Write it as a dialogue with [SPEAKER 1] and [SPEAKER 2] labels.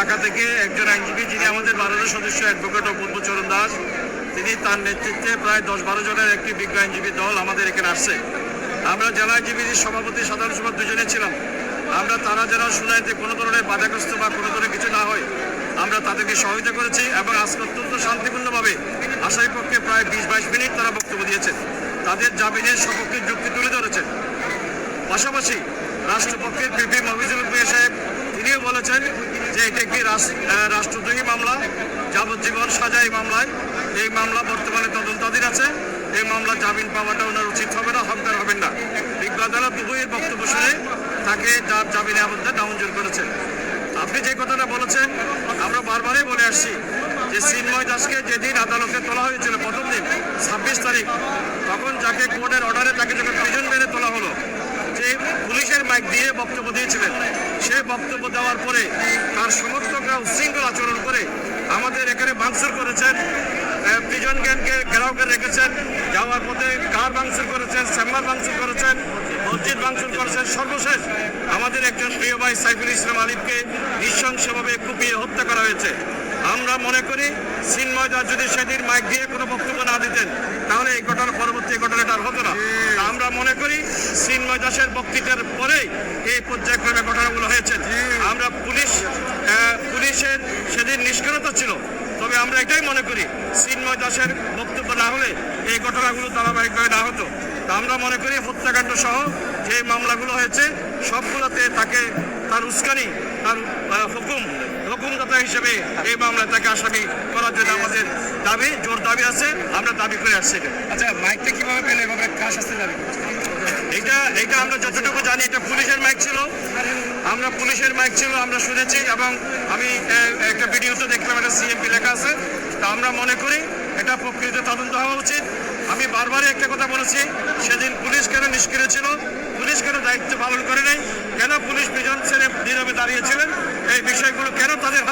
[SPEAKER 1] ঢাকা থেকে একজন আইনজীবী যিনি আমাদের 12 সদস্য অ্যাডভোকেট অপূর্বচরণ দাস, তিনি তার নেতৃত্বে প্রায় 10-12 জনের একটি বিজ্ঞ আইনজীবী দল আমাদের এখানে আসছে। আমরা জেলা আইনজীবীর সভাপতি সাধারণ সভা দুজনে ছিলাম। আমরা তারা যেন শুনানিতে কোনো ধরনের বাধাগ্রস্ত বা কোনো ধরনের কিছু না হয় আমরা তাদেরকে সহায়তা করেছি এবং আজকে অত্যন্ত শান্তিপূর্ণভাবে আসামি পক্ষে প্রায় 20-22 মিনিট তারা বক্তব্য দিয়েছেন, তাদের জামিনের সপক্ষে যুক্তি তুলে ধরেছেন। পাশাপাশি রাষ্ট্রপক্ষের পিপি মফিজুল মিয়া সাহেব তিনিও বলেছেন যে এটি একটি রাষ্ট্রদ্রোহী মামলা, যাবজ্জীবন সাজা এই মামলায়। এই মামলা বর্তমানে তদন্তাধীন আছে। এই মামলা জামিন পাওয়াটা ওনার উচিত হবে না, হকদার হবেন না। বিজ্ঞ আদালত উভয়ের বক্তব্য শুনে তাকে যার জামিনে আবেদন নামঞ্জুর করেছেন। আপনি যে কথাটা বলেছেন আমরা বারবারই বলে আসছি যে চিন্ময় দাসকে যেদিন আদালতে তোলা হয়েছিল প্রথম দিন 26 তারিখ, তখন যাকে কোর্টের অর্ডারে তাকে যখন প্রিজন মেনে তোলা হলো, যে পুলিশের মাইক দিয়ে বক্তব্য দিয়েছিলেন, সে বক্তব্য দেওয়ার পরে তার সমর্থকরা উচ্ছৃঙ্খল আচরণ করে আমাদের এখানে ভাঙচুর করেছেন, প্রিজন গ্যাংকে ঘেরাও করে রেখেছেন, যাওয়ার পথে কার ভাঙচুর করেছেন, চেম্বার ভাঙচুর করেছেন, মসজিদ ভাঙচুর করেছেন। সর্বশেষ আমাদের একজন প্রিয় ভাই সাইফুল ইসলাম আলিফকে নৃশংসভাবে কুপিয়ে হত্যা করা হয়েছে। আমরা মনে করি চিন্ময় দাস যদি সেদিন মাইক দিয়ে কোনো বক্তব্য না দিতেন তাহলে এই ঘটনা পরবর্তী ঘটনাটা আর হতো না। আমরা মনে করি চিন্ময় দাসের বক্তৃতার পরেই এই পর্যায়ক্রমে ঘটনাগুলো হয়েছে। আমরা পুলিশের সেদিন নিষ্ক্রিয়তা ছিল, তবে আমরা এটাই মনে করি চিন্ময় দাসের বক্তব্য না হলে এই ঘটনাগুলো ধারাবাহিকভাবে না হতো। তা আমরা মনে করি হত্যাকাণ্ড সহ যে মামলাগুলো হয়েছে সবগুলোতে তাকে তার উস্কানি, তার হুকুমদাতা হিসেবে এই মামলায় তাকে আসামি করার জন্য আমাদের দাবি, জোর দাবি আছে, আমরা দাবি করে আসছি।
[SPEAKER 2] আচ্ছা, মাইকটা কিভাবে পেলে এভাবে কাজ আসতে যাবে?
[SPEAKER 1] এইটা আমরা যতটুকু জানি এটা পুলিশের মাইক ছিল, আমরা শুনেছি এবং আমি একটা ভিডিওতে দেখলাম এটা সিএমপি লেখা আছে। তা আমরা মনে করি এটা প্রকৃত তদন্ত হওয়া উচিত। আমি বারবারই একটা কথা বলেছি, সেদিন পুলিশ কেন নিষ্ক্রিয় ছিল, পুলিশ কেন দায়িত্ব পালন করে নাই, কেন পুলিশ প্রিজন ছেড়ে নীরবে দাঁড়িয়েছিলেন, এই বিষয়গুলো কেন তাদের